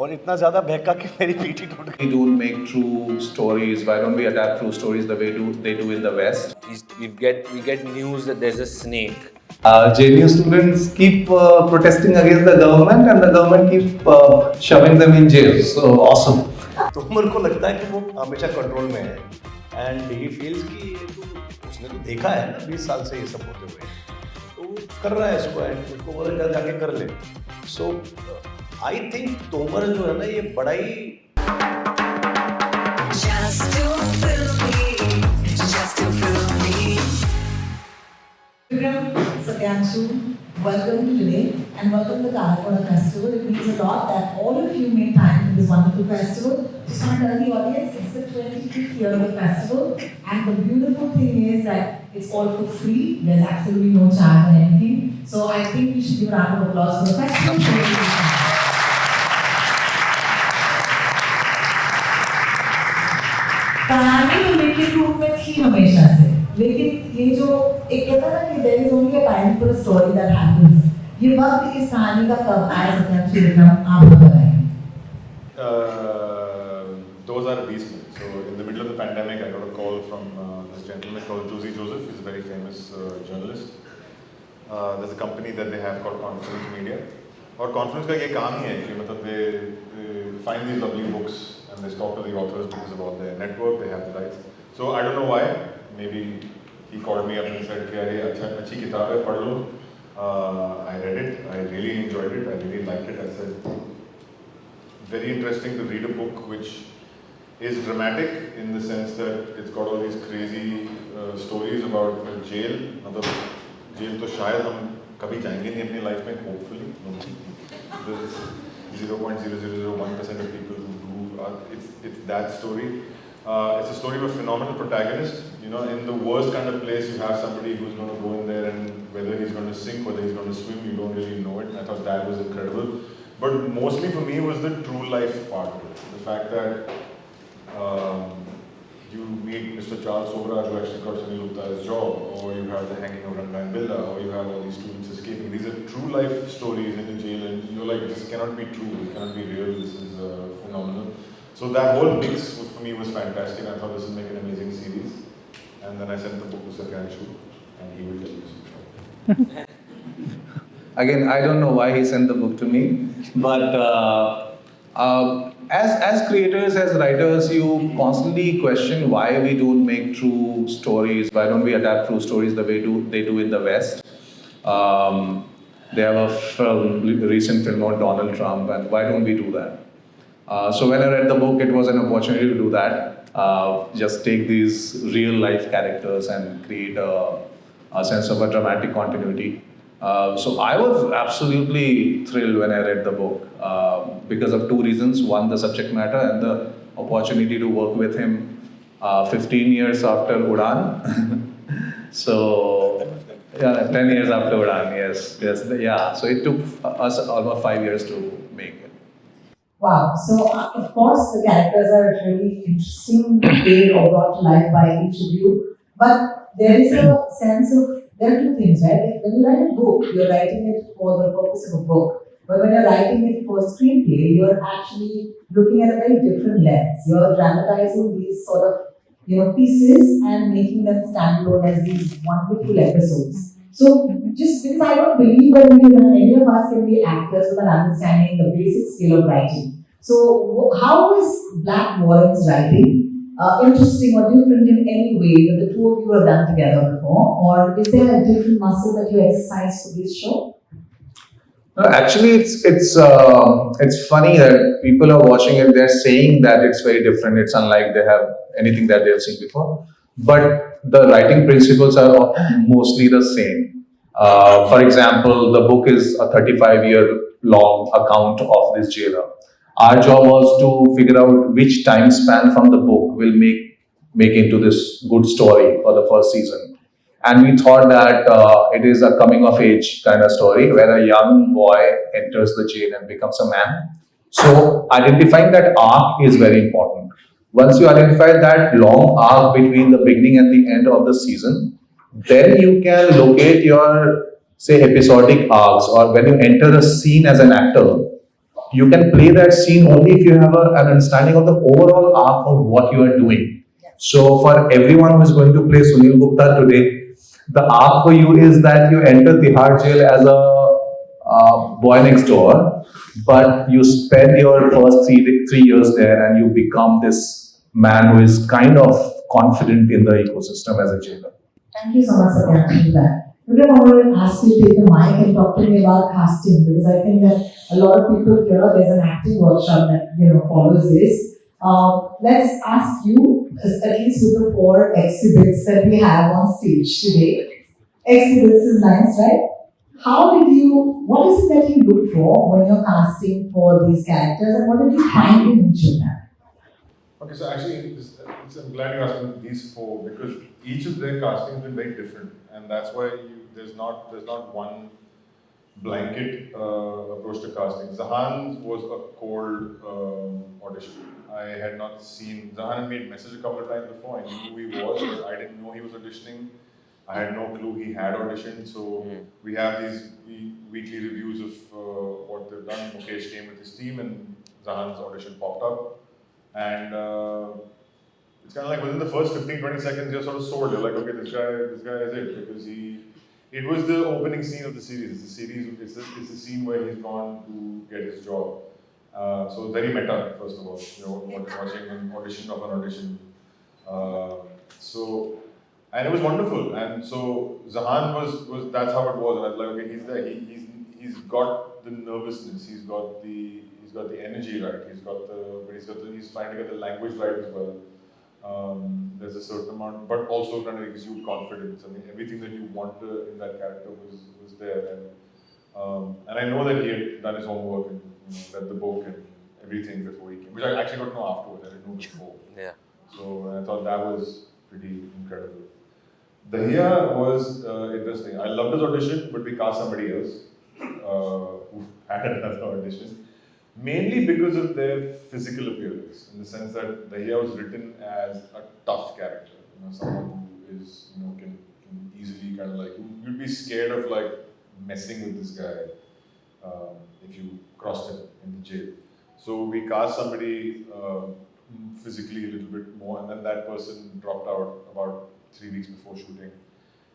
और इतना ज़्यादा बहका कि मेरी पीठ ही टूट गई. We don't make true stories. Why don't we adapt true stories the way they do in the West? We get news that there's a snake. JNU students keep protesting against the government, and the government keep shoving them in jail. So awesome. तो मेरे को लगता है कि वो हमेशा control में है एंड ही फील्स कि उसने तो देखा है ना 20 साल से ये सब होते हुए, तो वो कर रहा है इसको एंड उसको बोला जाके कर ले. सो आई थिंक तोमर जो है ना ये बड़ा ही Satyanshu, welcome today and welcome to the Kalakoda Festival. It means a lot that all of you made time for this wonderful festival. Just want to tell the audience, it's the 25th year of the festival, and the beautiful thing is that it's all for free. There's absolutely no charge or anything. So I think we should give a round of applause for the festival. कहानी तो लिखित रूप में थी हमेशा से, लेकिन ये जो एक कहता है ना कि there is only a time for a story that happens. ये वक्त इस कहानी का कब आया सत्यांशु विक्रम आप बताएं. 2020 में. So in the middle of the pandemic, I got a call from this gentleman called Josie Joseph. He's a very famous journalist. There's a company that they have called Confidence Media. और Confidence का ये काम ही है कि मतलब they find these lovely books and they talk to the authors because of all their network, they have the rights. So I don't know why. Maybe he called me up and said कि अरे अच्छी किताब है पढ़ लो. I read it. I really enjoyed it. I really liked it. I said very interesting to read a book which is dramatic in the sense that it's got all these crazy stories about jail. मतलब jail तो शायद हम कभी जाएंगे नहीं अपनी life में, hopefully. There's 0.0001% of people who do. It's that story. It's a story of a phenomenal protagonist. You know, in the worst kind of place, you have somebody who's going to go in there, and whether he's going to sink, whether he's going to swim, you don't really know it. I thought that was incredible. But mostly for me was the true life part of it. The fact that you meet Mr. Charles Sobhraj, who actually got Sidhant Gupta's job, or you have the hanging of Ranga and Billa, or you have all these students escaping. These are true life stories in the jail, and you're like, this cannot be true, this cannot be real, this is phenomenal. So that whole mix for me was fantastic. I thought this would make an amazing series. And then I sent the book to Satyanshu, and he will tell you. Again, I don't know why he sent the book to me, but as creators, as writers, you constantly question why we don't make true stories. Why don't we adapt true stories the way they do in the West? They have a recent film on Donald Trump, and why don't we do that? So when I read the book, it was an opportunity to do that. Just take these real life characters and create a sense of a dramatic continuity. So I was absolutely thrilled when I read the book because of two reasons. One, the subject matter, and the opportunity to work with him 15 years after Udaan. So, yeah, 10 years after Udaan, yes. Yeah, so it took us almost 5 years to make it. Wow. So, of course, the characters are really interesting, they are brought to life by each of you. But there is a sense of, there are two things, right? Like when you write a book, you're writing it for the purpose of a book. But when you're writing it for a screenplay, you're actually looking at a very different lens. You're dramatizing these sort of, pieces and making them stand alone as these wonderful episodes. So, just because I don't believe that any of us can be actors without understanding the basic skill of writing. So, how is Black Warrant's writing interesting or different in any way that the two of you have done together before? Or is there a different muscle that you exercise for this show? No, actually, it's funny that people are watching it. They're saying that it's very different. It's unlike they have anything that they have seen before. But the writing principles are mostly the same. For example, the book is a 35-year-long account of this jailer. Our job was to figure out which time span from the book will make into this good story for the first season. And we thought that it is a coming-of-age kind of story where a young boy enters the jail and becomes a man. So identifying that arc is very important. Once you identify that long arc between the beginning and the end of the season, then you can locate your, say, episodic arcs, or when you enter a scene as an actor, You can play that scene only if you have an understanding of the overall arc of what you are doing. So for everyone who is going to play Sunil Gupta today, the arc for you is that you enter Tihar jail as a boy next door, but you spend your first 3 years there and you become this man who is kind of confident in the ecosystem as a jailer. Thank you so much, Satyanshu, for that. Today I want to ask you to take the mic and talk to me about casting, because I think that a lot of people here, there's an acting workshop that follows this. Let's ask you, at least with the 4 exhibits that we have on stage today. Exhibits is nice, right? What is it that you look for when you're casting for these characters, and what did you find in each of them? Okay, so actually, I'm glad you asked me these 4 because each of their castings has been very different, and that's why there's not one blanket approach to casting. Zahan was a cold audition. I had not seen Zahan. Made message a couple of times before. I knew who he was, but I didn't know he was auditioning. I had no clue he had auditioned. So we have these weekly reviews of what they've done. Mukesh came with his team, and Zahan's audition popped up. And it's kind of like within the first 15-20 seconds, you're sort of sold. You're like, okay, this guy is it, because it was the opening scene of the series. It's the scene where he's gone to get his job. So very meta, first of all. Watching an audition of an audition. And it was wonderful. And so Zahan was that's how it was. And I was like, okay, he's there. He's got the nervousness. He's got the energy right. He's trying to get the language right as well. There's a certain amount, but also trying to exude confidence. I mean, everything that you want in that character was there. And I know that he had done his homework and read the book and everything before he came, which I actually got to know afterwards. I didn't know before. Yeah. So I thought that was pretty incredible. Dahiya was interesting. I loved his audition, but we cast somebody else who had another audition. Mainly because of their physical appearance, in the sense that Dahiya was written as a tough character. Someone who is, can easily kind of like, you'd be scared of like messing with this guy if you crossed him in the jail. So we cast somebody physically a little bit more, and then that person dropped out about 3 weeks before shooting.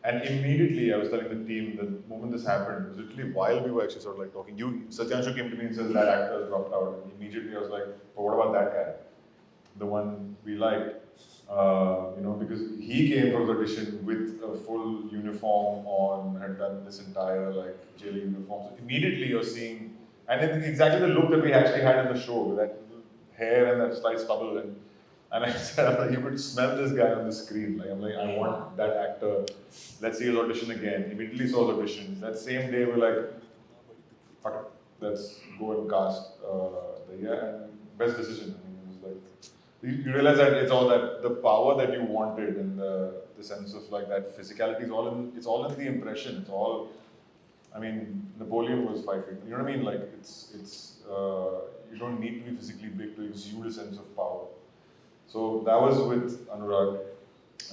And immediately, I was telling the team, the moment this happened, it was literally while we were actually sort of like talking, Satyanshu came to me and said, that actor has dropped out. And immediately I was like, but what about that guy? The one we liked. Because he came from the audition with a full uniform on, had done this entire like jail uniform. So immediately you're seeing, and it's exactly the look that we actually had in the show, with that hair and that slight stubble. And I said, you could smell this guy on the screen. I'm like, I want that actor. Let's see his audition again. Immediately saw his audition. That same day, we're like, fuck it, let's go and cast and best decision. I mean, it was like, you realize that it's all that, the power that you wanted and the sense of like that physicality is it's all in the impression. It's all, I mean, Napoleon was 5 feet. You know what I mean? Like, you don't need to be physically big to exude a sense of power. So that was with Anurag.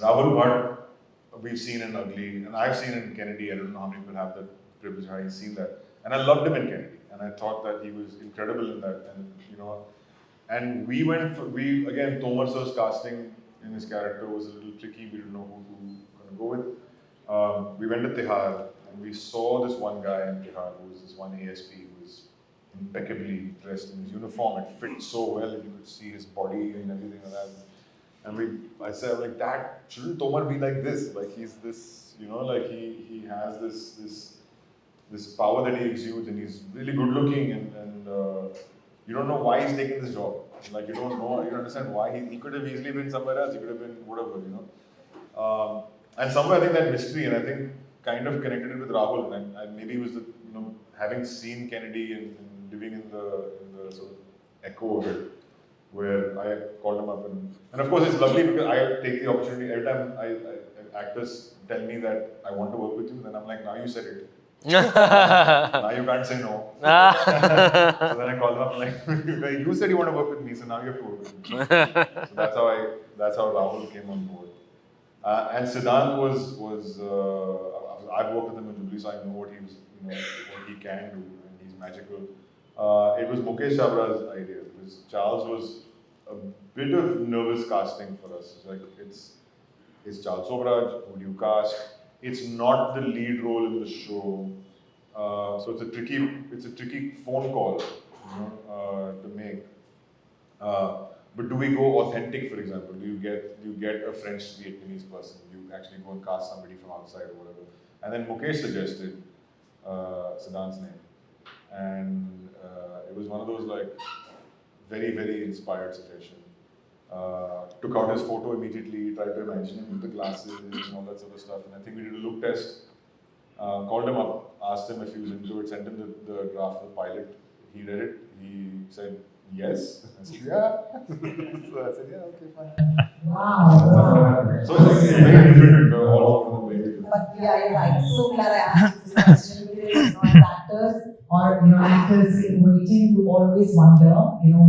Rahul Bhat, we've seen in Ugly, and I've seen in Kennedy. I don't know how many people have the privilege of having seen that. And I loved him in Kennedy, and I thought that he was incredible in that. And again, Tomar sir's casting in his character was a little tricky. We didn't know who to go with. We went to Tihar, and we saw this one guy in Tihar who was this one ASP who was impeccably dressed in his uniform. It fit so well, and you could see his body and everything like that. And I said, like, Dad, shouldn't Tomar be like this? Like, he's this, like he has this power that he exudes, and he's really good looking, and you don't know why he's taking this job. Like, you don't understand why he could have easily been somewhere else. He could have been whatever, And somewhere I think that mystery, and I think kind of connected it with Rahul, and maybe it was the having seen Kennedy and living in the sort of echo of it, where I called him up, and of course it's lovely because I take the opportunity every time actors tell me that I want to work with you, then I'm like, now you said it. Now you can't say no. So then I call him up, like, you said you want to work with me, so now you have to work with me. So that's how Rahul came on board. And Sidhant was I've worked with him in Jubilee, so I know what what he can do, and he's magical. It was Mukesh Sabra's idea because Charles was a bit of nervous casting for us. It's Charles Sobhraj, who do you cast? It's not the lead role in the show, so it's a tricky phone call, to make. But do we go authentic, for example? Do you get a French Vietnamese person? Do you actually go and cast somebody from outside or whatever? And then Mukesh suggested Sidhant's name, and it was one of those like very very inspired suggestion. Took out his photo immediately, tried to imagine him with the glasses and all that sort of stuff. And I think we did a look test. Called him up, asked him if he was into it, sent him the draft of the pilot. He read it. He said yes. I said yeah. So I said yeah, okay, fine. Wow. So it's very different. All of them very different. But yeah, you're right. So glad I asked you this question because as actors or actors in waiting, you always wonder,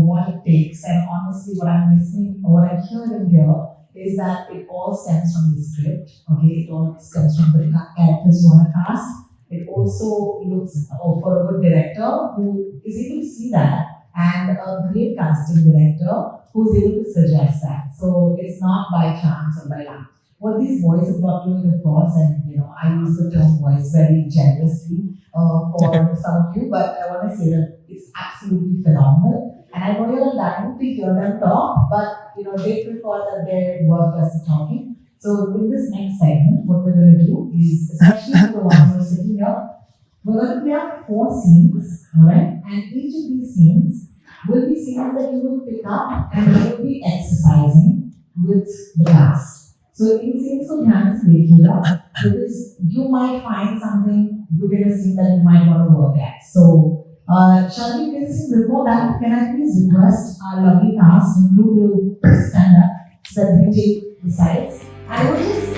what it takes. And honestly, what I'm listening, what I hear and hear is that it all stems from the script. Okay, it all stems from the characters you want to cast. It also looks for a good director who is able to see that, and a great casting director who's able to suggest that. So it's not by chance or by luck. What these voice is not doing, of course, and I use the term voice very generously for some of you, but I want to say that it's absolutely phenomenal. And I know you're dying to hear them talk, but they prefer that their work does the talking. So in this next segment, what we're going to do is, especially for the ones who are sitting here, we're going to play out 4 scenes, alright? And each of these scenes will be scenes that you will pick up and you will be exercising with the cast. So in scenes को ध्यान से देखिएगा because you might find something within a scene that you might want to work at. So shall we play this scene? Before that, can I please request our lovely cast, include you, to stand up so that we take the sides. I will just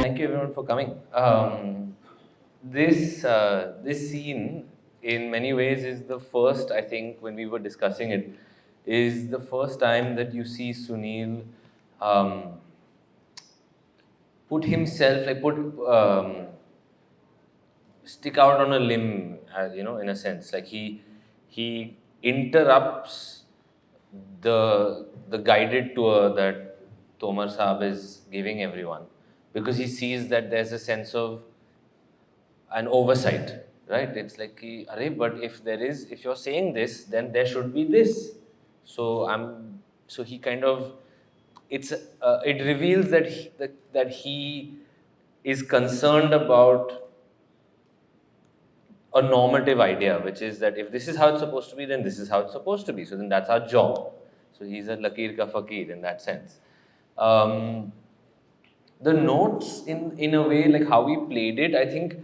Thank you everyone for coming. This scene, in many ways, is the first. I think when we were discussing it, is the first time that you see Sunil put himself, stick out on a limb, in a sense. Like he interrupts the guided tour that Tomar Saab is giving everyone, because he sees that there's a sense of an oversight, right? It's like, but if you're saying this, then there should be this. So he kind of, it reveals that he is concerned about a normative idea, which is that if this is how it's supposed to be, then this is how it's supposed to be. So then that's our job. So he's a Lakir ka Fakir in that sense. The notes, in a way, like how we played it, I think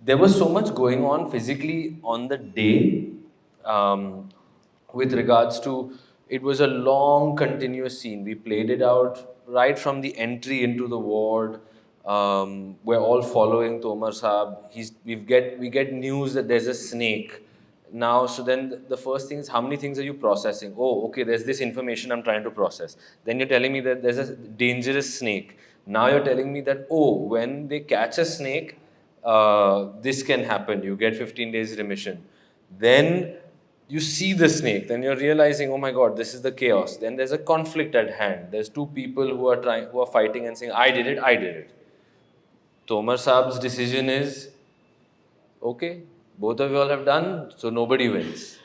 there was so much going on physically on the day, with regards to, it was a long continuous scene. We played it out right from the entry into the ward. We're all following Tomar Saab. We get news that there's a snake. Now, so then the first thing is, how many things are you processing? Oh, okay, there's this information I'm trying to process. Then you're telling me that there's a dangerous snake. Now you're telling me that, when they catch a snake, this can happen. You get 15 days remission. Then you see the snake. Then you're realizing, oh my God, this is the chaos. Then there's a conflict at hand. There's 2 people who are fighting and saying, I did it. Tomar Saab's decision is, okay, both of you all have done, so nobody wins.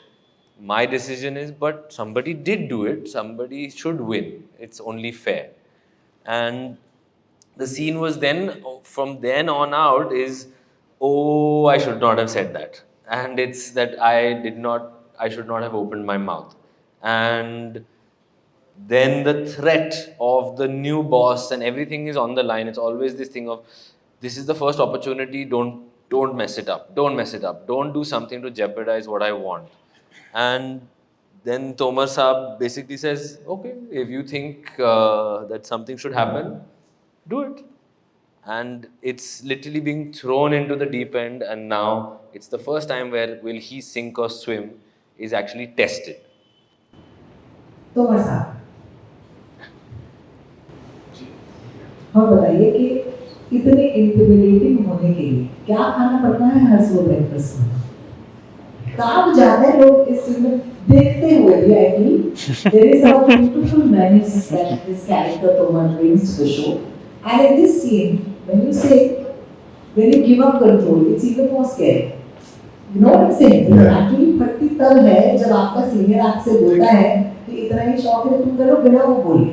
My decision is, but somebody did do it, somebody should win. It's only fair. And the scene was then, from then on out, is, I should not have said that. And it's that I should not have opened my mouth. And then the threat of the new boss, and everything is on the line. It's always this thing of, this is the first opportunity, don't mess it up. Don't do something to jeopardize what I want. And then Tomar Saab basically says, okay, if you think that something should happen, do it. And it's literally being thrown into the deep end, and now it's the first time where will he sink or swim is actually tested. Tomar साहब, हम बताइए कि इतने intimidating होने के लिए क्या खाना पड़ता है हर सुबह ब्रेकफास्ट में? काब जाते हैं लोग इस फिल्म में देखते हुए भी I feel there is a beautiful menace that this character Tomar brings to the show. And in this scene, when you give up control, it's even more scary. You know what I'm saying? Yeah. Actually, फटती तब है जब आपका senior आपसे बोलता है कि इतना ही शौक है तुम करो बिना वो बोले.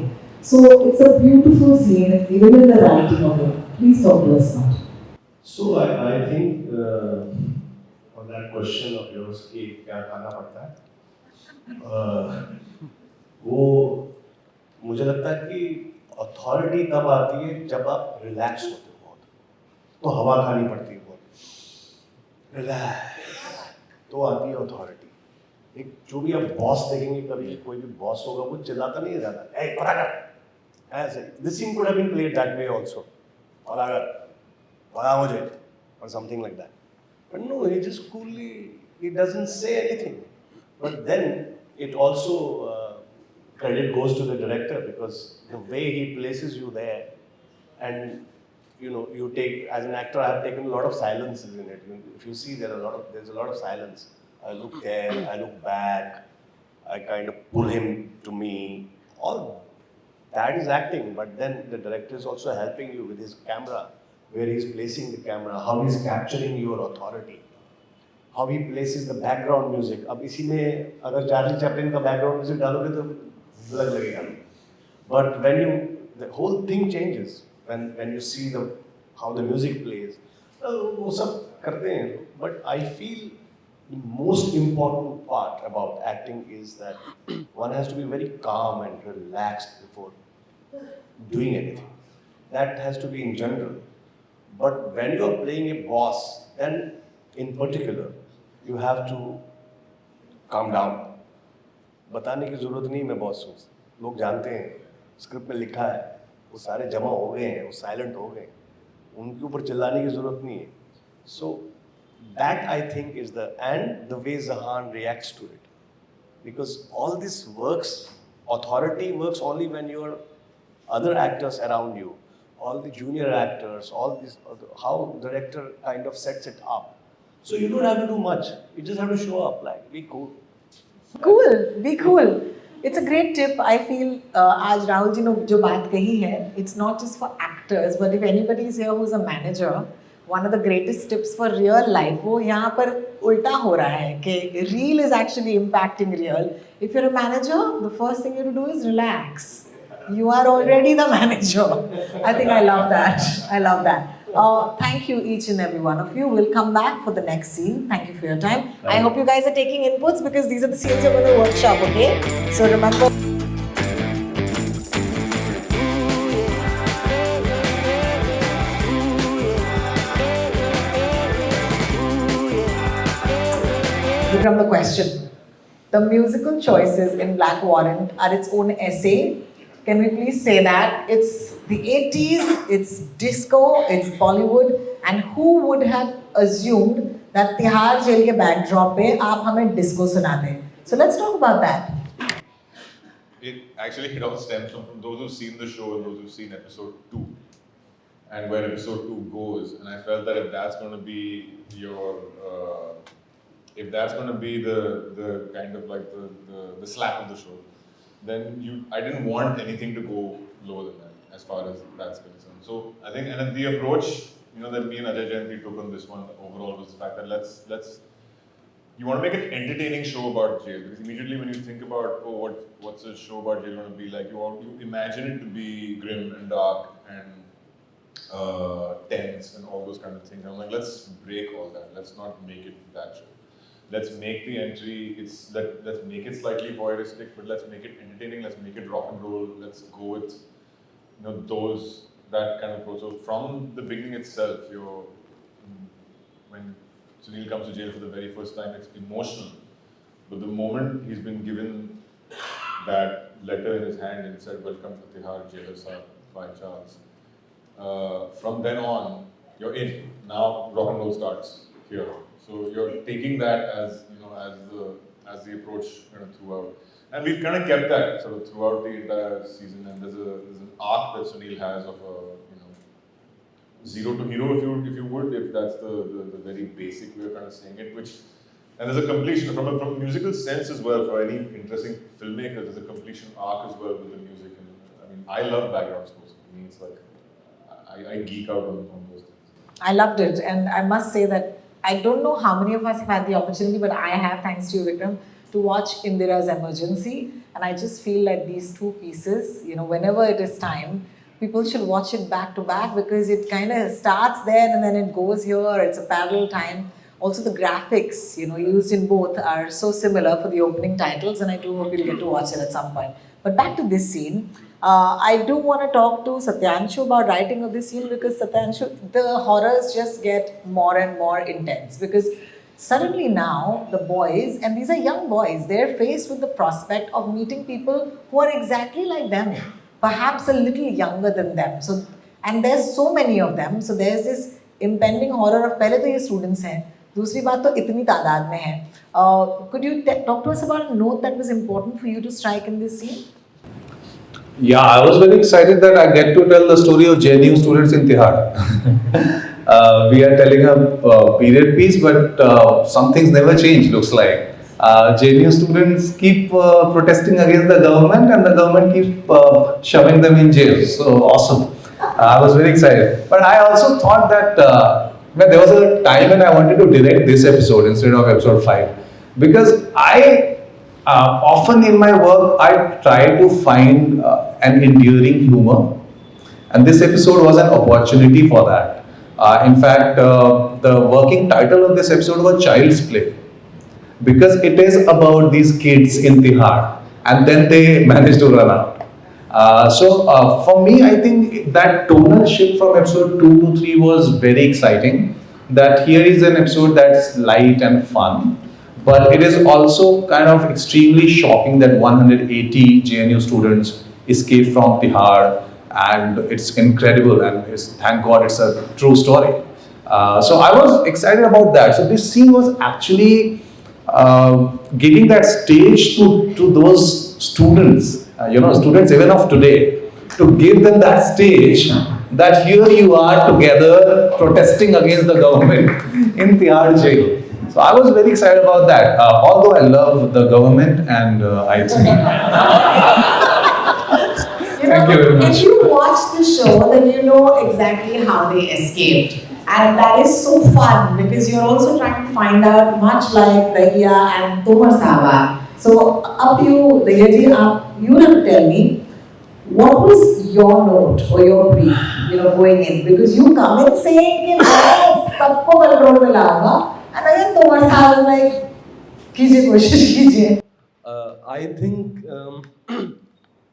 So it's a beautiful scene, even in the writing of it. Please talk to us now. So I think on that question of yours कि क्या खाना पड़ता है, वो मुझे लगता है कि अथॉरिटी तब आती है जब आप रिलैक्स होते हो बहुत, तो हवा खानी पड़ती है बहुत, रिलैक्स, तो आती है अथॉरिटी. एक जो भी आप बॉस देखेंगे, कभी कोई भी बॉस होगा वो चिल्लाता नहीं है ज़्यादा, ए पता कर, ऐसे. This scene could have been played that way also, पता कर, पता मुझे, or something like that. But no, he just coolly, he doesn't say anything. But then it also credit goes to the director, because the way he places you there, and you take, as an actor, I have taken a lot of silences in it. If you see, there's a lot of silence. I look there, I look back, I kind of pull him to me. All that is acting, but then the director is also helping you with his camera, where he's placing the camera, how he's capturing your authority, how he places the background music. अब इसी में अगर Charlie Chaplin का background music डालोगे तो अलग लगेगा. But the whole thing changes when you see how the music plays. वो सब करते हैं. But I feel the most important part about acting is that one has to be very calm and relaxed before doing anything. That has to be in general. But when you are playing a boss, then in particular, you have to calm down. बताने की ज़रूरत नहीं मैं boss हूँ. लोग जानते हैं, script में लिखा है, वो सारे जमा हो गए हैं, वो साइलेंट हो गए, उनके ऊपर चिल्लाने की ज़रूरत नहीं है. So that I think is the way Zahan reacts to it. Because all this works, authority works only when you're other actors around you, all the junior actors, all this, how the director kind of sets it up. So you don't have to do much. You just have to show up, like, be cool. Cool, be cool. It's a great tip. I feel आज राहुल जी ने जो बात कही है, it's not just for actors, but if anybody is here who's a manager, one of the greatest tips for real life, वो यहाँ पर उल्टा हो रहा है कि real is actually impacting real. If you're a manager, the first thing you have to do is relax. You are already the manager. I think I love that. I love that. Thank you each and every one of you. We'll come back for the next scene. Thank you for your time. I hope you guys are taking inputs, because these are the scenes you're going to workshop, okay? So remember. From the question. The musical choices in Black Warrant are its own essay. Can we please say that? It's the 80s, it's disco, it's Bollywood, and who would have assumed that Tihar jail ke backdrop pe aap hame disco sunate? So let's talk about that. It all stems from those who've seen the show and those who've seen episode 2 and where episode 2 goes. And I felt that if that's going to be if that's going to be the kind of like the slap of the show, then I didn't want anything to go lower than that as far as that's concerned. So I think, and the approach, that me and Ajay Jayanti took on this one overall was the fact that you want to make an entertaining show about jail, because immediately when you think about, what's a show about jail going to be like, you imagine it to be grim and dark and tense and all those kind of things. I'm like, let's break all that. Let's not make it that show. Let's make the entry, let's make it slightly voyeuristic, but let's make it entertaining, let's make it rock and roll, let's go with that kind of approach. So from the beginning itself, when Sunil comes to jail for the very first time, it's emotional. But the moment he's been given that letter in his hand and said, "Welcome to Tihar Jail Sir," by Charles, from then on, you're in. Now rock and roll starts here. So you're taking that as the approach throughout. And we've kind of kept that sort of throughout the entire season. And there's an arc that Sunil has of a, zero to hero, if you would, if that's the very basic way of kind of saying it. And there's a completion from a musical sense as well. For any interesting filmmaker, there's a completion arc as well with the music. And I mean, I love background scores. For me, it's like I geek out on those things. I loved it, and I must say that I don't know how many of us have had the opportunity, but I have, thanks to you, Vikram, to watch Indira's Emergency, and I just feel like these two pieces, whenever it is time, people should watch it back to back because it kind of starts there and then it goes here. It's a parallel time. Also, the graphics, used in both are so similar for the opening titles, and I do hope you'll get to watch it at some point. But back to this scene, I do want to talk to Satyanshu about writing of this scene because Satyanshu, the horrors just get more and more intense because suddenly now the boys, and these are young boys, they're faced with the prospect of meeting people who are exactly like them, perhaps a little younger than them. So, and there's so many of them. So there's this impending horror of पहले तो ये students हैं, दूसरी बात तो इतनी तादाद में है. Could you talk to us about a note that was important for you to strike in this scene? Yeah, I was very excited that I get to tell the story of JNU students in Tihar. We are telling a period piece, but some things never change, looks like. JNU students keep protesting against the government and the government keeps shoving them in jail. So awesome. I was very excited. But I also thought that there was a time when I wanted to direct this episode instead of episode 5. Because often in my work, I try to find an enduring humor. And this episode was an opportunity for that. In fact, the working title of this episode was Child's Play. Because it is about these kids in Tihar and then they manage to run out. So for me, I think that tonal shift from episode 2 to 3 was very exciting. That here is an episode that's light and fun, but it is also kind of extremely shocking that 180 JNU students escaped from Tihar, and it's incredible, and thank God it's a true story. So I was excited about that. So this scene was actually giving that stage to those students, students even of today, to give them that stage that here you are together protesting against the government in Tihar jail. So I was very excited about that, although I love the government and I think... Thank you very much. If you watch the show, then you know exactly how they escaped. And that is so fun because you're also trying to find out, much like Dahiya and Tomar Sahaba. So up to you, Dahiya ji, you have to tell me, what was your note or your brief, going in? Because you come in saying, sabko control mein launga, and again Tomar Sahaba was like, कीजिए कोशिश कीजिए. I think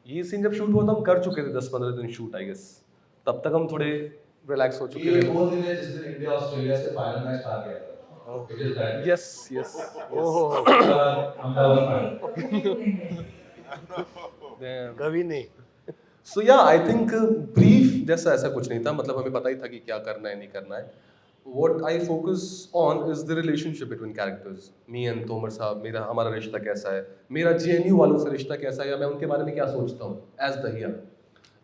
ये scene जब shoot हुआ था हम कर चुके थे 10-15 दिन शूट आई गेस. तब तक हम थोड़े रिलैक्स हो चुके थे. ये वो दिन है जिस दिन इंडिया ऑस्ट्रेलिया से फाइनल मैच हार गया था. Yes. कभी नहीं. So yeah, I think brief जैसा ऐसा कुछ नहीं था. मतलब हमें पता ही था कि क्या करना है नहीं करना है. What I focus on is the relationship between characters. Me and Tomar साहब, हमारा रिश्ता कैसा है, मेरा JNU वालों से रिश्ता कैसा है, या मैं उनके बारे में क्या सोचता हूँ as दहिया.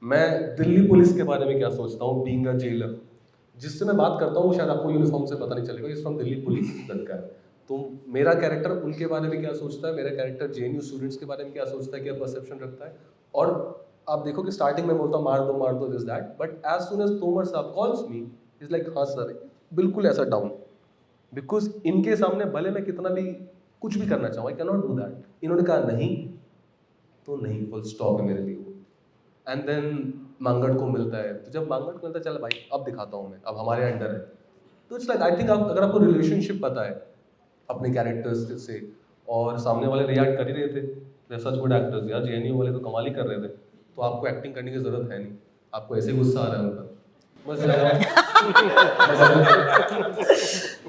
मैं दिल्ली पुलिस के बारे में क्या सोचता हूँ being a jailer. जिससे मैं बात करता हूँ वो शायद आपको यूनिफॉर्म से पता नहीं चलेगा, इस फ्रॉम दिल्ली पुलिस लड़का है. तो मेरा कैरेक्टर उनके बारे में क्या सोचता है, मेरा कैरेक्टर JNU स्टूडेंट्स के बारे में क्या सोचता है, क्या परसेप्शन रखता है. और आप देखो कि स्टार्टिंग में बोलता हूँ मार दो this that, but as soon as Tomar साहब कॉल्स मी इज लाइक हाँ सर, बिल्कुल ऐसा डाउन. बिकॉज इनके सामने भले मैं कितना भी कुछ भी करना चाहूँ, I can not do that. इन्होंने कहा नहीं तो नहीं, फुल स्टॉप है मेरे लिए वो. एंड देन मांगड़ को मिलता है, तो जब मांगड़ को मिलता है चल भाई अब दिखाता हूँ मैं, अब हमारे अंडर है. तो इट्स लाइक आई थिंक अगर आपको रिलेशनशिप पता है अपने कैरेक्टर्स से, और सामने वाले रिएक्ट कर ही रहे थे, वे सच गुड एक्टर्स यार, JNU वाले तो कमाल ही कर रहे थे, तो आपको एक्टिंग करने की जरूरत है नहीं, आपको ऐसे गुस्सा आ रहा है उनका.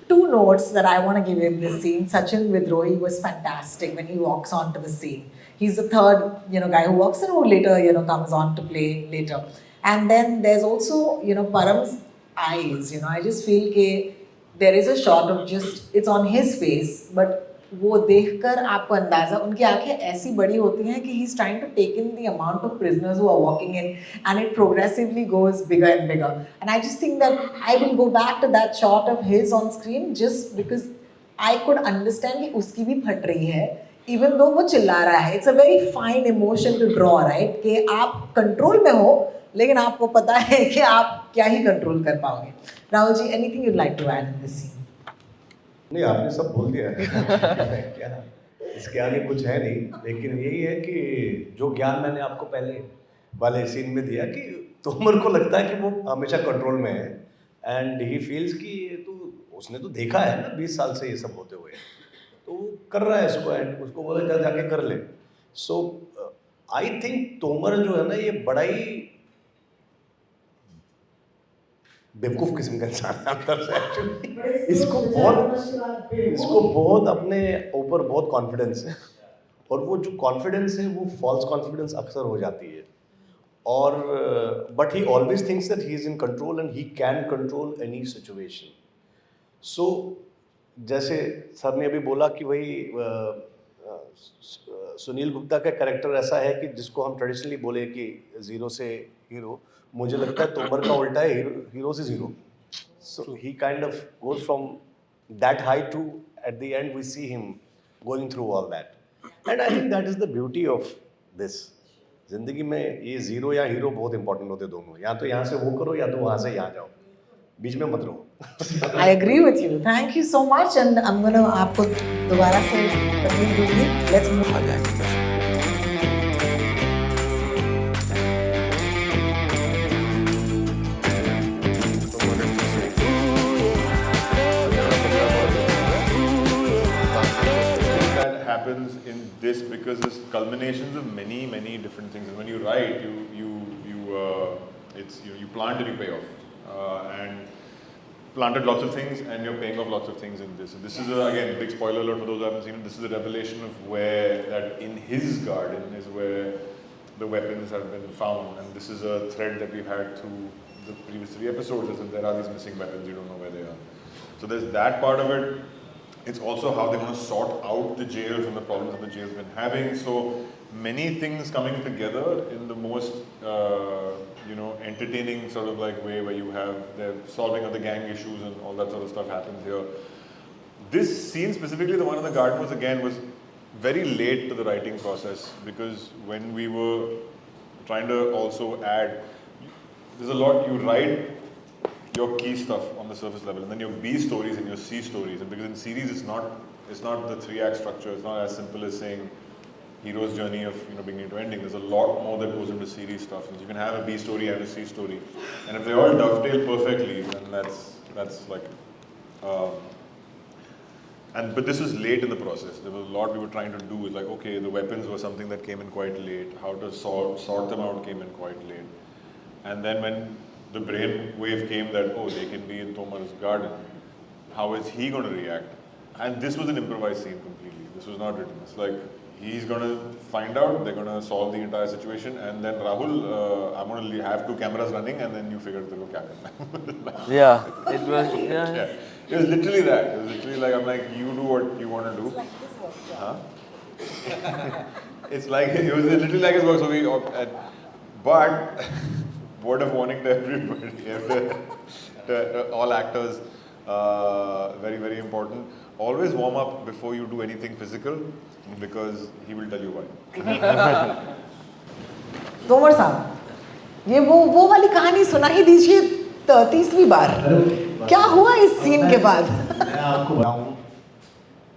Two notes that I want to give in this scene. Sachin Vidrohi was fantastic when he walks onto the scene. He's the third, guy who walks in, who later, comes on to play later. And then there's also, Param's eyes. I just feel that there is a shot of just, it's on his face, but वो देखकर आपको अंदाजा, उनकी आंखें ऐसी बड़ी होती हैं कि he is trying to take in the amount of prisoners who are walking in and it progressively goes bigger and bigger and I just think that I will go back to that shot of his on screen just because I could understand कि उसकी भी फट रही है even though वो चिल्ला रहा है. It's a very fine emotion to draw, right, कि आप कंट्रोल में हो लेकिन आपको पता है कि आप क्या ही कंट्रोल कर पाओगे. Rahul ji, anything you'd like to add in this scene? नहीं, आपने सब बोल दिया है. क्या इसके आगे कुछ है नहीं, लेकिन यही है कि जो ज्ञान मैंने आपको पहले वाले सीन में दिया कि तोमर को लगता है कि वो हमेशा कंट्रोल में है एंड ही फील्स कि उसने तो देखा है ना 20 साल से ये सब होते हुए, तो वो कर रहा है इसको एंड उसको बोला जा जाके कर ले. सो आई थिंक तोमर जो है ना ये बड़ा ही बेवकूफ़ किस्म का इंसान है अंदर से एक्चुअली. इसको बहुत अपने ऊपर बहुत कॉन्फिडेंस है और वो जो कॉन्फिडेंस है वो फॉल्स कॉन्फिडेंस अक्सर हो जाती है. और but he always thinks that he is in control and he can control any situation. So जैसे सर ने अभी बोला कि भाई सुनील गुप्ता का कैरेक्टर ऐसा है कि जिसको हम ट्रेडिशनली बोले कि ज़ीरो से हीरो, मुझे लगता है तोमर का उल्टा है, हीरो से zero. So he kind of goes from that high to at the end we see him going through all that. And I think that is the beauty of this. जिंदगी में ये ज़ीरो या hero बहुत important होते दोनों. या तो यहाँ से वो करो या तो वहाँ से यहाँ जाओ, बीच में मत रहो. I agree with you. Thank you so much, and I'm gonna आपको दोबारा से तकलीफ दूंगी. Let's move. That happens in this because it's culminations of many different things. And when you write, you plant and you pay off, and planted lots of things and you're paying off lots of things in this. So this is again big spoiler alert for those who haven't seen it. This is a revelation of where that in his garden is where the weapons have been found, and this is a thread that we've had through the previous 3 episodes. Is that there are these missing weapons, you don't know where they are. So there's that part of it. It's also how they're going to sort out the jails and the problems that the jail's been having. So many things coming together in the most entertaining sort of like way, where you have the solving of the gang issues and all that sort of stuff happens here. This scene specifically, the one in the garden, was very late to the writing process, because when we were trying to also add, there's a lot, you write your key stuff on the surface level, and then your B stories and your C stories. And because in series it's not the 3-act structure. It's not as simple as saying hero's journey of beginning to ending. There's a lot more that goes into series stuff. And you can have a B story and a C story, and if they all dovetail perfectly, then that's like. But this was late in the process. There was a lot we were trying to do. It's like, okay, the weapons were something that came in quite late. How to sort them out came in quite late. And then when the brain wave came that, oh, they can be in Tomar's garden, how is he going to react? And this was an improvised scene completely. This was not written. It's like, he's going to find out, they're going to solve the entire situation, and then Rahul, I'm going to have 2 cameras running, and then you figure out the camera. Yeah, it was, yeah. It was literally that. It was literally like, I'm like, you do what you want to do. It's like, it was literally like his work. So but word of warning to everybody, to all actors, very important. Always warm up before you do anything physical, because he will tell you why. Tomar साहब, ये वो वाली कहानी सुना ही दीजिए 30वीं बार. क्या हुआ इस सीन के बाद? मैं आपको बताऊं,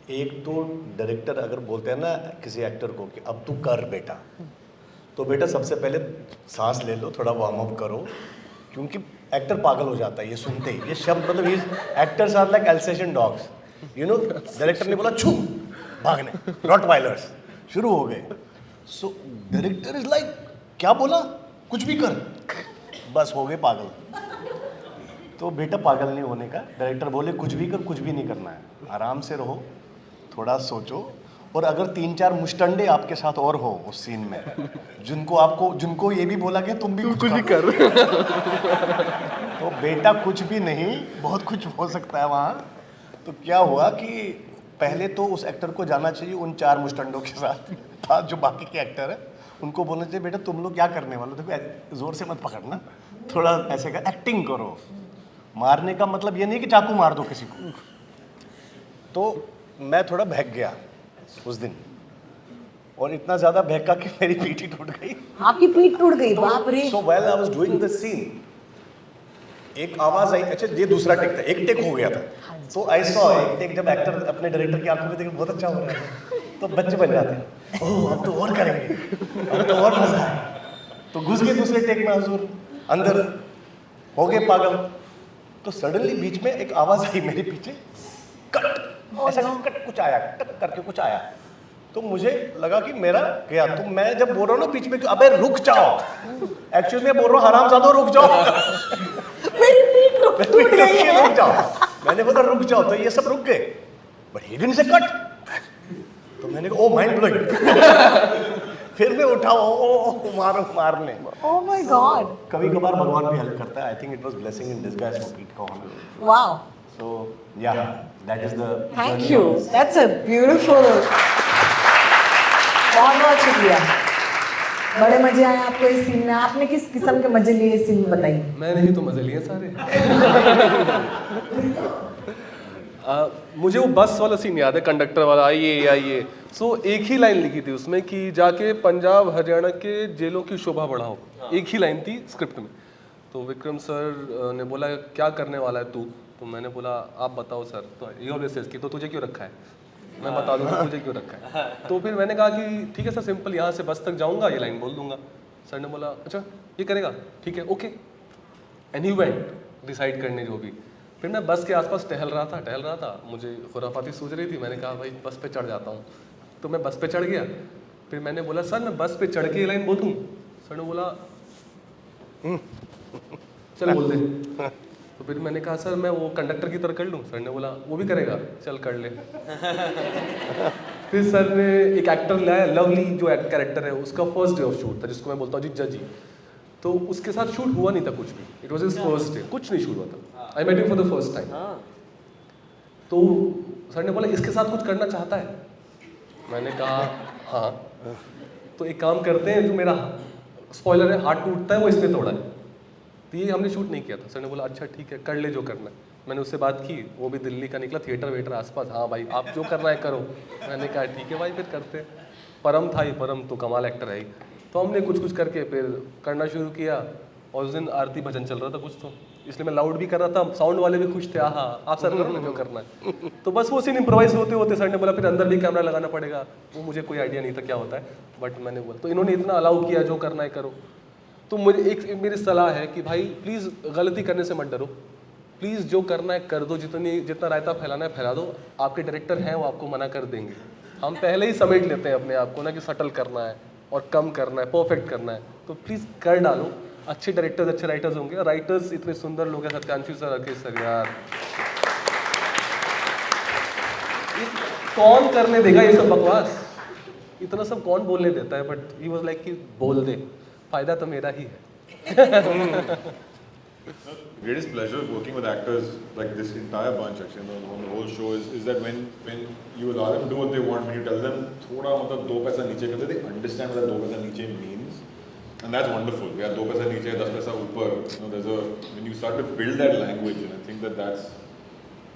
एक तो डायरेक्टर अगर बोलते हैं ना किसी एक्टर को कि अब तू कर बेटा, तो बेटा सबसे पहले सांस ले लो, थोड़ा वार्म अप करो, क्योंकि एक्टर पागल हो जाता है ये सुनते ही. ये शब्द मतलब ये actors are like Alsatian dogs, director ने बोला छू भागने, रॉटवाइलर्स शुरू हो गए. सो डायरेक्टर इज लाइक, क्या बोला, कुछ भी कर, बस हो गए पागल. तो बेटा पागल नहीं होने का, डायरेक्टर बोले कुछ भी कर, कुछ भी नहीं करना है, आराम से रहो, थोड़ा सोचो. और अगर 3-4 मुस्टंडे आपके साथ और हो उस सीन में, जिनको ये भी बोला कि तुम भी कुछ भी कर तो बेटा कुछ भी नहीं, बहुत कुछ हो सकता है वहाँ. तो क्या हुआ कि पहले तो उस एक्टर को जाना चाहिए उन 4 मुस्टंडों के साथ था जो बाकी के एक्टर है, उनको बोलना चाहिए बेटा तुम लोग क्या करने वाले हो, देखो जोर से मत पकड़ना, थोड़ा ऐसे का एक्टिंग करो। मारने का मतलब ये नहीं कि चाकू मार दो किसी को। तो मैं थोड़ा बहक गया उस दिन, और इतना ज्यादा बहका कि मेरी पीठ ही टूट गई। आपकी पीठ टूट गई? बाप रे। So while I was doing the scene, एक आवाज आई, अच्छा ये दूसरा टेक था, एक टेक हो गया था, तो आई सॉ एक टेक जब एक्टर अपने डायरेक्टर की आंखों में देखे बहुत अच्छा हो रहा है तो बच्चे बन जाते हैं, ओह अब तो और करेंगे, अब तो और मजा है। तो घुस गए दूसरे टेक में हुजूर, अंदर हो गए पागल। तो सडनली बीच में एक आवाज आई मेरे पीछे, कट, ऐसा कट कुछ आया, टक करके कुछ आया, तो मुझे लगा कि मेरा गया। तो मैं जब बोल रहा हूँ ना बीच में, अबे रुक जाओ, एक्चुअली मैं बोल रहा हूँ हरामजादो रुक जाओ, मेरी पीठ टूट गई है। रुक जाओ, मैंने बोला रुक जाओ, तो ये सब रुक गए, but he didn't say cut. तो मैंने कहा ओ माइंड ब्लोइंग। फिर मैं उठा, ओ मारो मारने। Oh my God. कभी कभार भगवान भी हेल्प करता है। I think it was blessing in disguise for पीट का होना। वाओ। सो या that is the thank you, that's a beautiful. बहुत बहुत शुक्रिया। बड़े मजे आए आपको इस सीन में? आपने किस किस्म के मजे लिए इस सीन में, बताइए। मैंने ही तो मजे लिए सारे। मुझे वो बस वाला सीन याद है, कंडक्टर वाला, आइए आइए। सो एक ही लाइन लिखी थी उसमें कि जाके पंजाब हरियाणा के जेलों की शोभा बढ़ाओ, एक ही लाइन थी स्क्रिप्ट में। तो विक्रम सर ने बोला क्या करने वाला है तू? तो मैंने बोला आप बताओ सर। तो ये ऑलवेज सेज कि तो तुझे क्यों रखा है, मैं बता दूंगा तुझे क्यों रखा है। तो फिर मैंने कहा कि ठीक है सर, सिंपल, यहाँ से बस तक जाऊँगा, ये लाइन बोल दूंगा। सर ने बोला अच्छा ये करेगा, ठीक है okay. And he went decide करने जो भी। फिर मैं बस के आसपास टहल रहा था, मुझे खुराफाती सूझ रही थी। मैंने कहा भाई बस पे चढ़ जाता हूँ। तो मैं बस पे चढ़ गया। फिर मैंने बोला सर मैं बस पे चढ़ के ये लाइन बोल दूँ? सर ने बोला चल बोल दे। तो फिर मैंने कहा सर मैं वो कंडक्टर की तरह कर लूँ? सर ने बोला वो भी करेगा, चल कर ले। फिर सर ने एक एक्टर लाया, लवली जो कैरेक्टर है, उसका फर्स्ट डे ऑफ शूट था, जिसको मैं बोलता हूँ जी जजी। तो उसके साथ शूट हुआ नहीं था कुछ भी, it was his first day, कुछ नहीं शूट हुआ था। I met him for the first time. तो सर ने बोला इसके साथ कुछ करना चाहता है? मैंने कहा हाँ। तो एक काम करते हैं, जो मेरा स्पॉइलर है हाथ टूटता है वो इसने तोड़ा है, तो ये हमने शूट नहीं किया था। सर ने बोला अच्छा ठीक है कर ले जो करना है। मैंने उससे बात की, वो भी दिल्ली का निकला, थिएटर वेटर आसपास, हाँ भाई आप जो करना है करो। मैंने कहा ठीक है भाई फिर करते। परम था ही, परम तो कमाल एक्टर है ही। तो हमने कुछ कुछ करके फिर करना शुरू किया। और उस दिन आरती भजन चल रहा था कुछ, तो इसलिए मैं लाउड भी कर रहा था, साउंड वाले भी खुश थे, हाँ आप सर करो ना जो करना है। तो बस वो सीन इम्प्रोवाइज होते होते सर ने बोला फिर अंदर भी कैमरा लगाना पड़ेगा। वो मुझे कोई आइडिया नहीं था क्या होता है, बट मैंने बोला, तो इन्होंने इतना अलाउ किया जो करना है करो। तो मुझे एक मेरी सलाह है कि भाई प्लीज़ गलती करने से मत डरो, प्लीज़ जो करना है कर दो, जितना रायता फैलाना है फैला दो। आपके डायरेक्टर हैं वो आपको मना कर देंगे। हम पहले ही समेट लेते हैं अपने आप को ना कि सटल करना है और कम करना है, परफेक्ट करना है। तो प्लीज़ कर डालो, अच्छे डायरेक्टर्स अच्छे राइटर्स होंगे। राइटर्स इतने सुंदर लोग हैं, सत्यांशु सर, राकेश सर, यार कौन करने देगा ये सब बकवास, इतना सब कौन बोलने देता है। बट ही वाज लाइक कि बोल दे, फायदा तो मेरा ही है। Greatest pleasure working with actors like this entire bunch actually on the whole show is that when you allow them to do what they want, when you tell them थोड़ा मतलब 2 पैसा नीचे करते, they understand what that 2 पैसा नीचे means, and that's wonderful. Yeah, 2 पैसा नीचे 10 पैसा ऊपर, you know, there's a when you start to build that language, and I think that's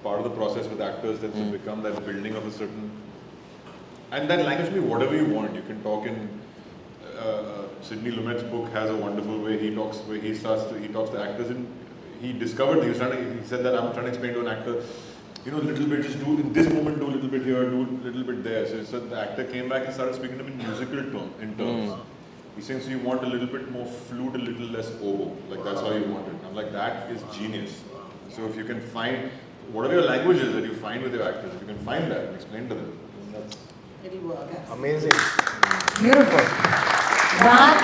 part of the process with actors, that to become that building of a certain, and that language can be whatever you want. You can talk in Sidney Lumet's book has a wonderful way he talks to actors, and he discovered, he said that I'm trying to explain to an actor, you know, little bit, just do in this moment, do a little bit here, do a little bit there. So he said the actor came back and started speaking to him in musical terms. He's saying, so you want a little bit more flute, a little less oboe, like that's how you want it. I'm like, that is genius. So if you can find whatever your language is that you find with your actors, if you can find that and explain to them, that's It'll work. amazing. Beautiful. Zahan,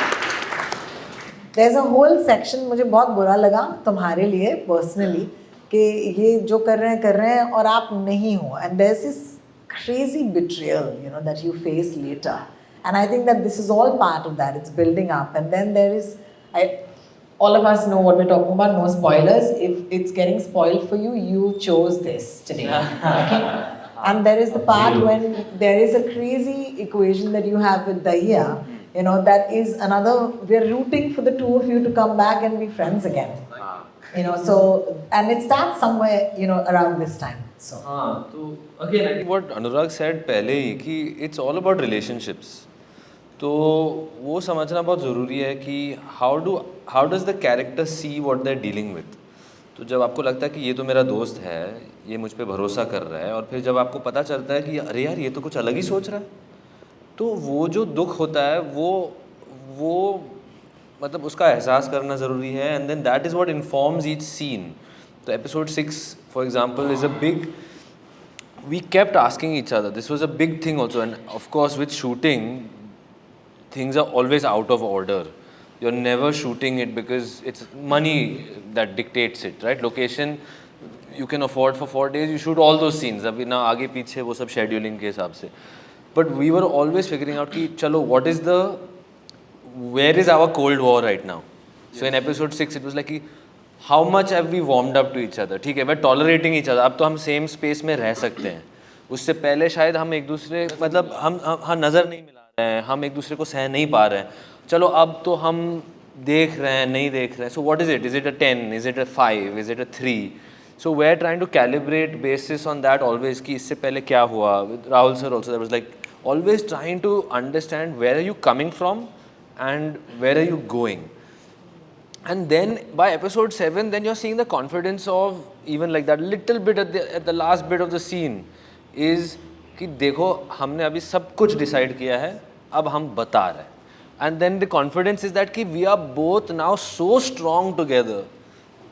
there's a whole section, मुझे बहुत बुरा लगा तुम्हारे लिए personally कि ये जो कर रहे हैं और आप नहीं हो, and there's this crazy betrayal, you know, that you face later, and I think that this is all part of that. It's building up, and then there is, all of us know what we're talking about. No spoilers. If it's getting spoiled for you, you chose this today. Okay? And there is the part when there is a crazy equation that you have with Dahiya, you know, that is another, we're rooting for the two of you to come back and be friends again. You know, so, and it starts somewhere, you know, around this time. So. So again, I think what Anurag said पहले ही कि it's all about relationships. तो वो समझना बहुत ज़रूरी है कि how does the character see what they're dealing with. तो जब आपको लगता है कि ये तो मेरा दोस्त है, ये मुझ पे भरोसा कर रहा है, और फिर जब आपको पता चलता है कि अरे यार ये तो कुछ अलग ही सोच रहा है, तो वो जो दुख होता है वो मतलब उसका एहसास करना ज़रूरी है. And then that is what informs each scene. तो episode 6 for example is a big, we kept asking each other, this was a big thing also, and of course with shooting things are always out of order. You're never shooting it because it's money that dictates it, right? Location you can afford for 4 days, you shoot all those scenes. अभी ना आगे पीछे वो सब scheduling के हिसाब से. But we were always figuring out कि चलो where is our cold war right now? So in episode 6 it was like कि how much have we warmed up to each other? ठीक है, we're tolerating each other. अब तो हम same space में रह सकते हैं. उससे पहले शायद हम एक दूसरे मतलब हम नज़र नहीं मिला रहे हैं, हम एक दूसरे को सह नहीं पा रहे हैं. चलो अब तो हम देख रहे हैं, नहीं देख रहे हैं. So what is it? Is it a 10? Is it a 5? Is it a 3? So we're trying to calibrate basis on that always कि इससे पहले क्या हुआ. With Rahul sir also, there was like always trying to understand where are you coming from and where are you going. And then by episode 7, then you're seeing the confidence of even like that little bit at the last bit of the scene is कि देखो हमने अभी सब कुछ decide किया है, अब हम बता रहे हैं. And then the confidence is that कि we are both now so strong together.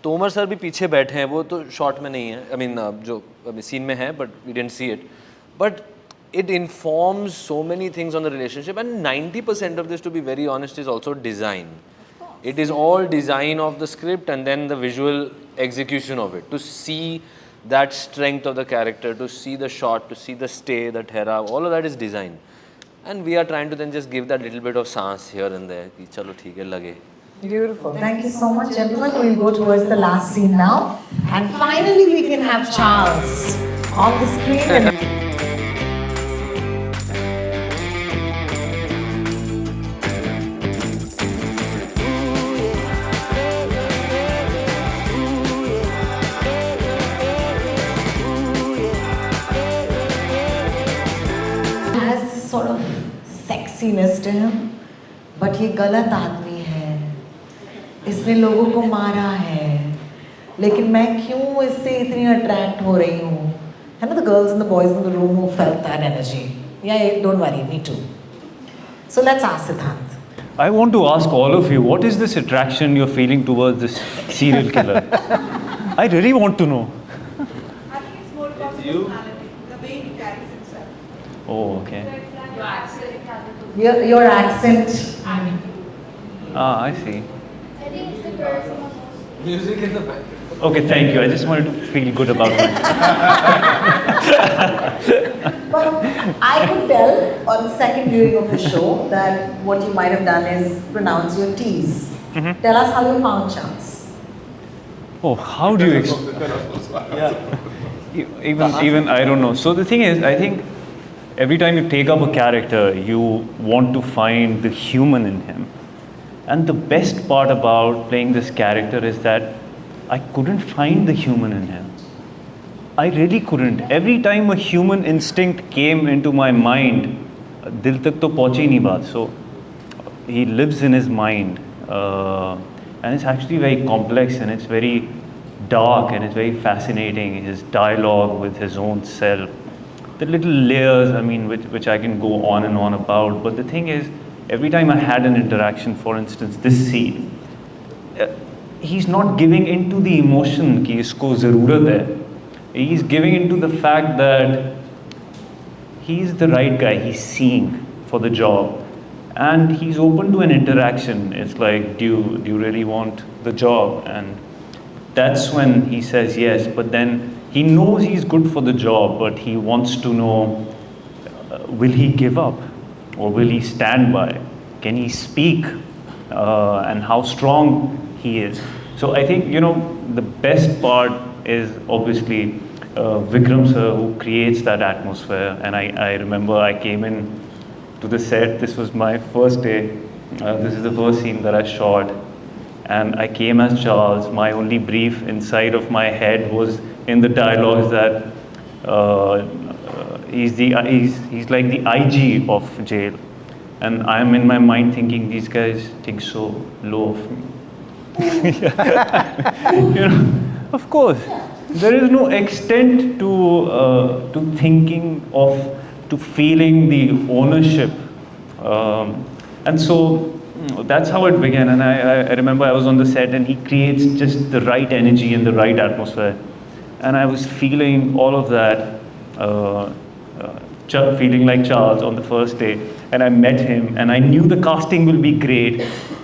Tomar sir भी पीछे बैठे हैं, वो तो शॉट में नहीं है, I mean जो सीन में है, but we didn't see it. But it informs so many things on the relationship, and 90% of this, to be very honest, is also design. It is all design of the script and then the visual execution of it. To see that strength of the character, to see the shot, to see the stay, the thera, all of that is design. And we are trying to then just give that little bit of sans here and there. Ki chalo theek hai, lage. Beautiful. Thank you so much, gentlemen. We'll go towards the last scene now. And finally, we can have Charles on the screen. Sort of sexiness to him, but ये गलत आदमी है, इसने लोगों को मारा है, लेकिन मैं क्यों इससे इतनी attract हो रही हूँ? है ना, the girls and the boys in the room who felt that energy. Yeah, don't worry, me too. So let's ask Sidhant. I want to ask all of you, what is this attraction you're feeling towards this serial killer? I really want to know. I think it's more about personality, the way he carries himself. Oh, okay. Your accent. Ah, I see. I think it's the person. Music in the back. Okay, thank you. I just wanted to feel good about myself. But I could tell on the second viewing of the show that what you might have done is pronounce your T's. Mm-hmm. Tell us how you found Charles. Oh, how do you even I don't know. So the thing is, I think every time you take up a character, you want to find the human in him. And the best part about playing this character is that I couldn't find the human in him. I really couldn't. Every time a human instinct came into my mind, dil tak to pahunchi nahi baat. So he lives in his mind. And it's actually very complex and it's very dark and it's very fascinating. His dialogue with his own self. The little layers, I mean, which I can go on and on about. But the thing is, every time I had an interaction, for instance, this scene, he's not giving into the emotion ki isko zarurat hai. He's giving into the fact that he's the right guy, he's seeing for the job. And he's open to an interaction. It's like, do you really want the job? And that's when he says yes, but then he knows he's good for the job, but he wants to know, will he give up? Or will he stand by? Can he speak? And how strong he is. So I think, the best part is obviously Vikram sir who creates that atmosphere. And I remember I came in to the set. This was my first day. This is the first scene that I shot. And I came as Charles. My only brief inside of my head was in the dialogues that he's like the IG of jail. And I'm in my mind thinking, these guys think so low of me. You know, of course, there is no extent to thinking of, to feeling the ownership. And so that's how it began. And I remember I was on the set and he creates just the right energy and the right atmosphere. And I was feeling all of that, feeling like Charles on the first day. And I met him and I knew the casting will be great.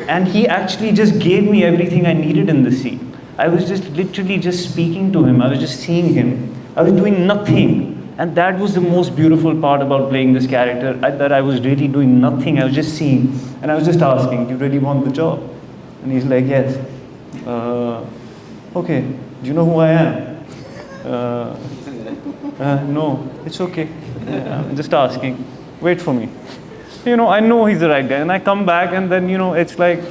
And he actually just gave me everything I needed in the scene. I was just literally just speaking to him. I was just seeing him. I was doing nothing. And that was the most beautiful part about playing this character, that I was really doing nothing. I was just seeing. And I was just asking, do you really want the job? And he's like, yes. Okay, do you know who I am? No, it's okay. I'm just asking. Wait for me. You know, I know he's the right guy. And I come back and then, you know, it's like,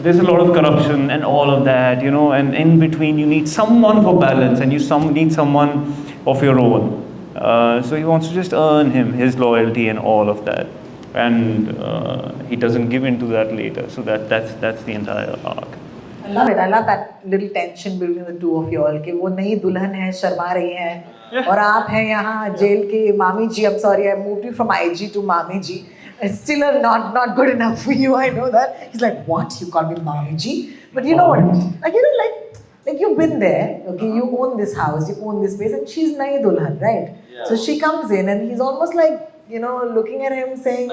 there's a lot of corruption and all of that, you know, and in between you need someone for balance and you need someone of your own. So he wants to just earn his loyalty and all of that. And he doesn't give in to that later. So that's the entire arc. I love it. I love that little tension between the two of you all. कि वो नई दुल्हन है, शर्मा रही हैं, और आप हैं यहाँ जेल के मामी जी. I'm sorry, I moved you from IG to Mami ji. It's still not good enough for you. I know that. He's like, what? You call me Mami ji? But you know what? Like, you know, like you've been there. Okay, you own this house, you own this place, and she's nayi dulhan, right? Yeah. So she comes in, and he's almost like, you know, looking at him saying,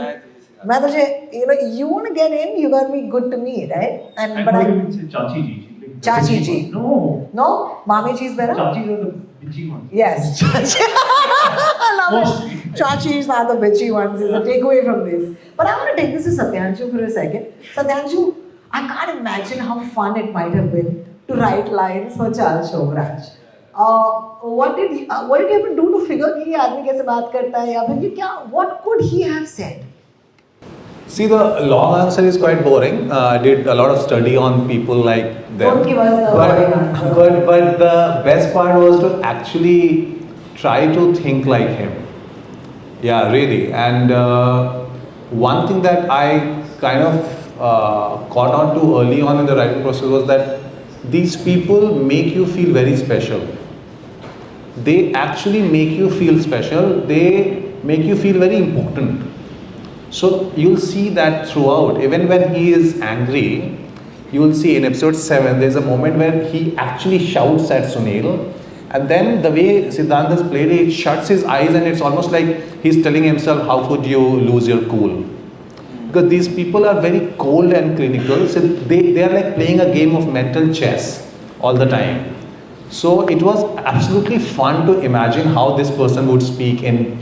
you know, you want to get in, you got to be good to me, right? And but Chachi ji. Chachi ji. No, Mami ji is better. Chachi are the bitchy ones. Yes, Chachi. I love it. Chachis are the bitchy ones. Is a takeaway from this. But I want to take this to Satyanshu for a second. Satyanshu, I can't imagine how fun it might have been to write lines for Charles Sobhraj. What did you have to do to figure कि ये आदमी कैसे बात करता है या फिर क्या? What could he have said? See, the long answer is quite boring. I did a lot of study on people like them. Don't give us the boring answer. But the best part was to actually try to think like him. Yeah, really. And one thing that I kind of caught on to early on in the writing process was that these people make you feel very special. They actually make you feel special. They make you feel very important. So you'll see that throughout. Even when he is angry, you will see in episode 7, there's a moment where he actually shouts at Sunil. And then the way Sidhant has played it, he shuts his eyes and it's almost like he's telling himself, how could you lose your cool? Because these people are very cold and clinical. So they are like playing a game of mental chess all the time. So it was absolutely fun to imagine how this person would speak in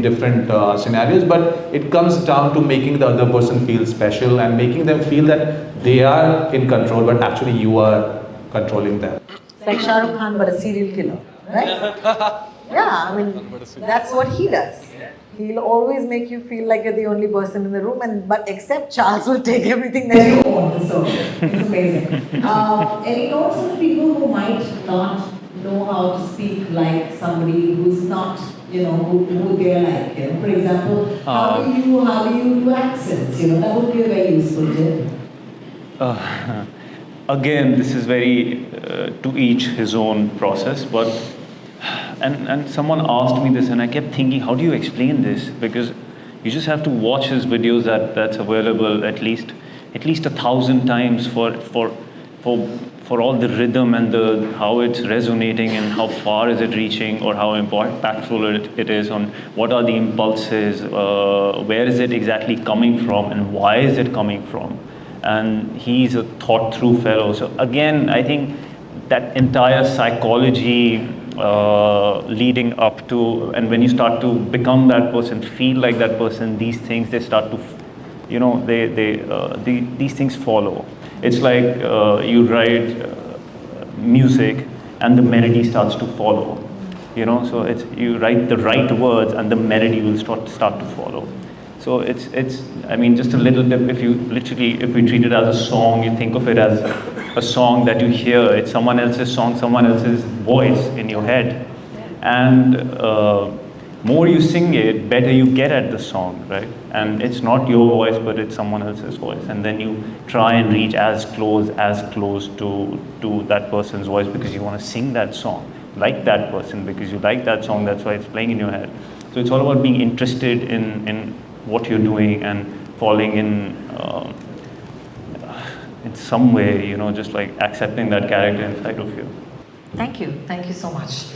different scenarios, but it comes down to making the other person feel special and making them feel that they are in control, but actually you are controlling them. It's like Shah Rukh Khan, but a serial killer, right? Yeah, I mean, that's what he does. He'll always make you feel like you're the only person in the room, but except Charles will take everything that you own. So it's amazing. Any notes on people who might not know how to speak like somebody who's not, you know, who they're like, you know? For example, how do you do accents? You know, that would be a very useful tip. Again, this is very to each his own process, but and someone asked me this and I kept thinking, how do you explain this? Because you just have to watch his videos that's available at least 1,000 times for all the rhythm and how it's resonating and how far is it reaching or how impactful it is on what are the impulses, where is it exactly coming from and why is it coming from. And he's a thought through fellow. So again, I think that entire psychology leading up to, and when you start to become that person, feel like that person, these things, they start to, you know, these things follow. It's like you write music and the melody starts to follow. you know, so it's, you write the right words and the melody will start to follow. So it's I mean, just a little bit, if we treat it as a song, you think of it as a song that you hear, it's someone else's song, someone else's voice in your head. And more you sing it, better you get at the song, right? And it's not your voice, but it's someone else's voice. And then you try and reach as close to that person's voice, because you want to sing that song like that person, because you like that song, that's why it's playing in your head. So it's all about being interested in what you're doing and falling in some way, you know, just like accepting that character inside of you. Thank you so much.